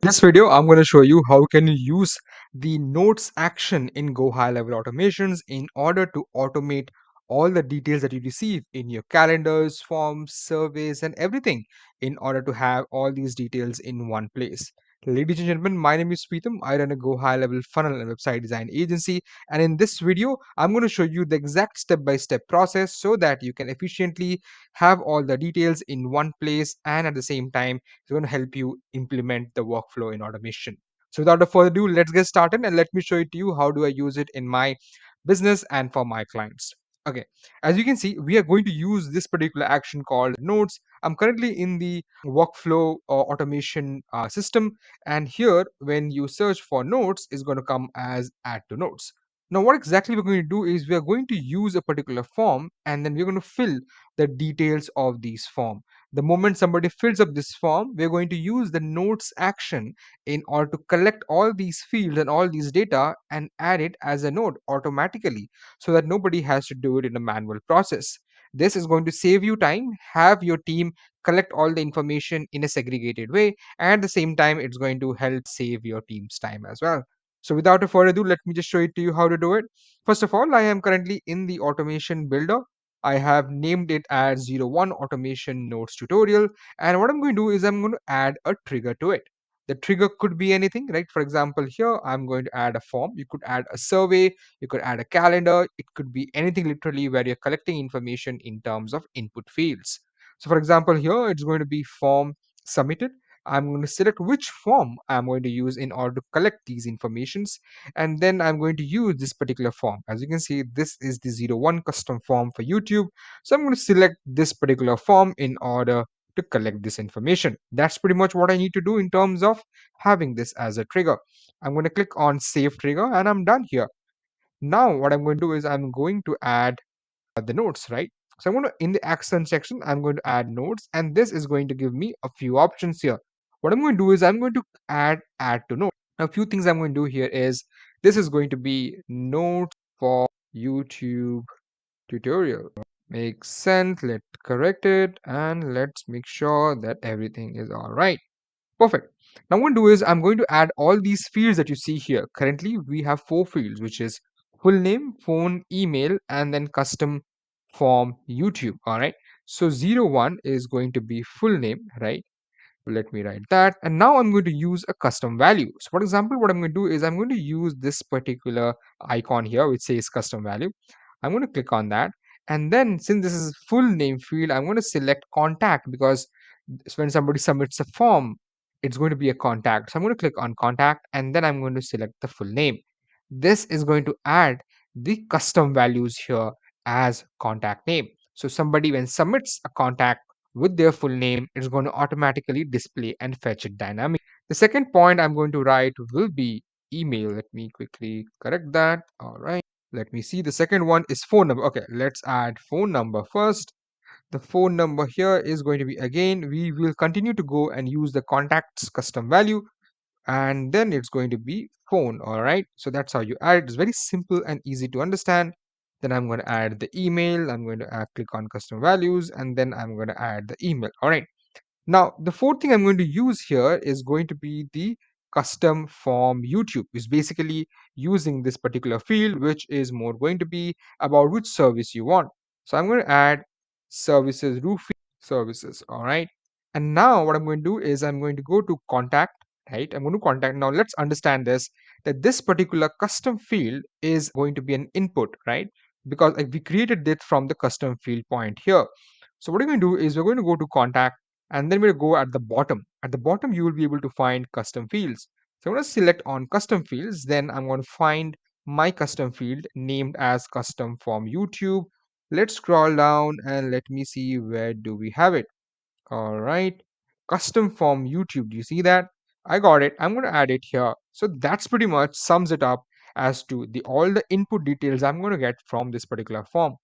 This video, I'm going to show you how can you use the notes action in Go High Level Automations in order to automate all the details that you receive in your calendars, forms, surveys, and everything in order to have all these details in one place. Ladies and gentlemen, my name is Pritam. I run a Go High Level funnel and website design agency. And in this video, I'm going to show you the exact step-by-step process so that you can efficiently have all the details in one place and at the same time it's going to help you implement the workflow in automation. So without a further ado, let's get started and let me show it to you how do I use it in my business and for my clients. Okay, as you can see, we are going to use this particular action called notes. I'm currently in the workflow automation system, and here when you search for notes, is going to come as add to notes. Now, what exactly we're going to do is we are going to use a particular form and then we're going to fill the details of these form. The moment somebody fills up this form, we're going to use the notes action in order to collect all these fields and all these data and add it as a note automatically so that nobody has to do it in a manual process. This is going to save you time, have your team collect all the information in a segregated way, and at the same time, it's going to help save your team's time as well. So without a further ado, let me just show it to you how to do it. First of all, I am currently in the automation builder. I have named it as 01 automation notes tutorial. And what I'm going to do is I'm going to add a trigger to it. The trigger could be anything, right? For example, here I'm going to add a form. You could add a survey, you could add a calendar. It could be anything literally where you're collecting information in terms of input fields. So for example, here it's going to be form submitted. I'm going to select which form I'm going to use in order to collect these informations, and then I'm going to use this particular form. As you can see, this is the 01 custom form for YouTube. So I'm going to select this particular form in order to collect this information. That's pretty much what I need to do in terms of having this as a trigger. I'm going to click on save trigger and I'm done here. Now what I'm going to do is I'm going to add the notes, right? So I'm going to, in the action section, I'm going to add notes, and this is going to give me a few options here. What I'm going to do is I'm going to add to notes. Now, a few things I'm going to do here is this is going to be notes for YouTube tutorial. Makes sense. Let's correct it and let's make sure that everything is all right. Perfect. Now, what I'm going to do is I'm going to add all these fields that you see here. Currently, we have four fields, which is full name, phone, email, and then custom form YouTube. All right. So 01 is going to be full name, right? Let me write that. And now I'm going to use a custom value. So for example, what I'm going to do is I'm going to use this particular icon here, which says custom value. I'm going to click on that. And then since this is full name field, I'm going to select contact because when somebody submits a form, it's going to be a contact. So I'm going to click on contact and then I'm going to select the full name. This is going to add the custom values here as contact name. So somebody when submits a contact with their full name, it's going to automatically display and fetch it dynamically. The second point I'm going to write will be email. Let me quickly correct that. All right. Let me see. The second one is phone number. Okay, let's add phone number first. The phone number here is going to be, again, we will continue to go and use the contacts custom value, and then it's going to be phone. All right, so that's how you add. It's very simple and easy to understand. Then I'm going to add the email. I'm going to click on custom values and then I'm going to add the email. All right, now, the fourth thing I'm going to use here is going to be the custom form YouTube, is basically using this particular field, which is more going to be about which service you want. So I'm going to add services, roofing services. All right. And now what I'm going to do is I'm going to go to contact, right? I'm going to contact. Now let's understand this, that this particular custom field is going to be an input, right? Because we created it from the custom field point here. So what we're going to do is we're going to go to contact and then we'll go at the bottom. At the bottom, you will be able to find custom fields. So I'm going to select on custom fields. Then I'm going to find my custom field named as custom form YouTube. Let's scroll down and let me see where do we have it. All right. Custom form YouTube. Do you see that? I got it. I'm going to add it here. So that's pretty much sums it up as to the all the input details I'm going to get from this particular form.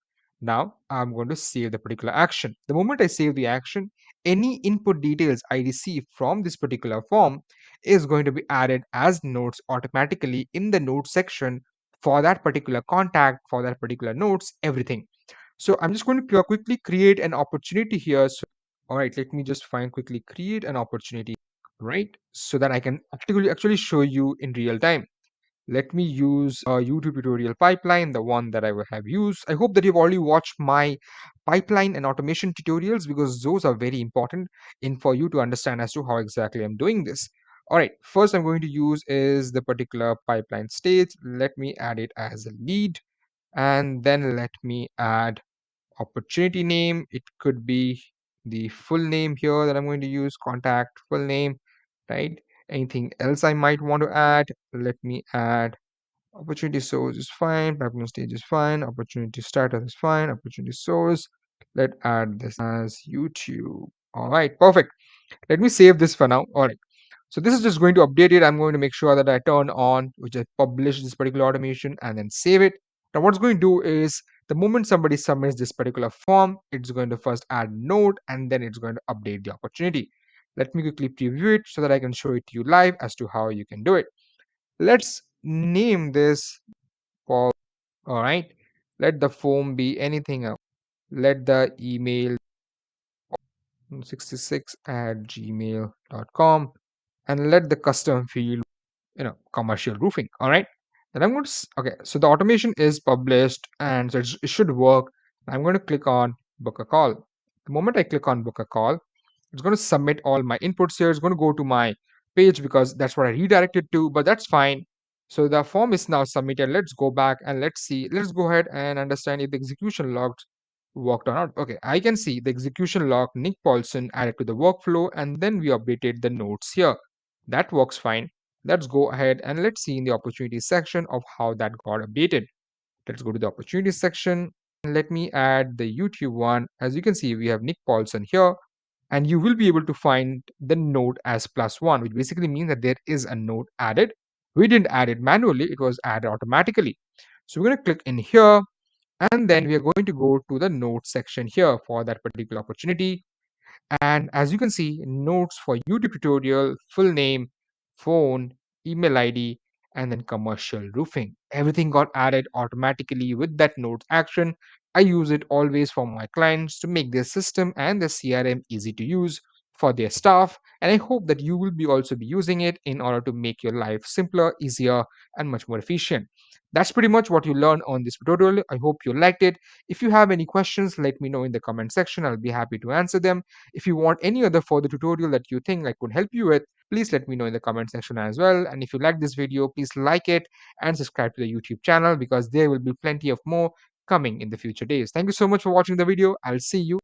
Now I'm going to save the particular action. The moment I save the action, any input details I receive from this particular form is going to be added as notes automatically in the notes section for that particular contact, for that particular notes, everything. So I'm just going to quickly create an opportunity here. So, all right, let me just find quickly create an opportunity. right? So that I can actually show you in real time. Let me use a YouTube tutorial pipeline, the one that I will have used. I hope that you've already watched my pipeline and automation tutorials because those are very important in for you to understand as to how exactly I'm doing this. All right, first I'm going to use is the particular pipeline state. Let me add it as a lead, and then let me add opportunity name. It could be the full name here that I'm going to use, contact full name, right? Anything else I might want to add? Let me add opportunity source is fine, pipeline stage is fine, opportunity starter is fine, opportunity source. Let's add this as YouTube. All right, perfect. Let me save this for now. All right. So this is just going to update it. I'm going to make sure that I turn on, which I publish this particular automation and then save it. Now what's going to do is the moment somebody submits this particular form, it's going to first add note and then it's going to update the opportunity. Let me quickly preview it so that I can show it to you live as to how you can do it. Let's name this form. All right. Let the form be anything else. Let the email 66 at gmail.com and let the custom field commercial roofing. All right, then I'm going to okay, so the automation is published and so it should work. I'm going to click on book a call. The moment I click on book a call, it's going to submit all my inputs here. It's going to go to my page because that's what I redirected to, but that's fine. So the form is now submitted. Let's go back and let's see. Let's go ahead and understand if the execution logs worked or not. Okay, I can see the execution log Nick Paulson added to the workflow and then we updated the notes here. That works fine. Let's go ahead and let's see in the opportunity section of how that got updated. Let's go to the opportunity section and let me add the YouTube one. As you can see, we have Nick Paulson here and you will be able to find the note as +1, which basically means that there is a note added. We didn't add it manually, it was added automatically. So we're going to click in here and then we are going to go to the notes section here for that particular opportunity. And as you can see, notes for YouTube tutorial, full name, phone, email ID, and then commercial roofing. Everything got added automatically with that notes action. I use it always for my clients to make their system and their CRM easy to use for their staff. And I hope that you will be also be using it in order to make your life simpler, easier, and much more efficient. That's pretty much what you learned on this tutorial. I hope you liked it. If you have any questions, let me know in the comment section. I'll be happy to answer them. If you want any other further tutorial that you think I could help you with, please let me know in the comment section as well. And if you like this video, please like it and subscribe to the YouTube channel because there will be plenty of more coming in the future days. Thank you so much for watching the video. I'll see you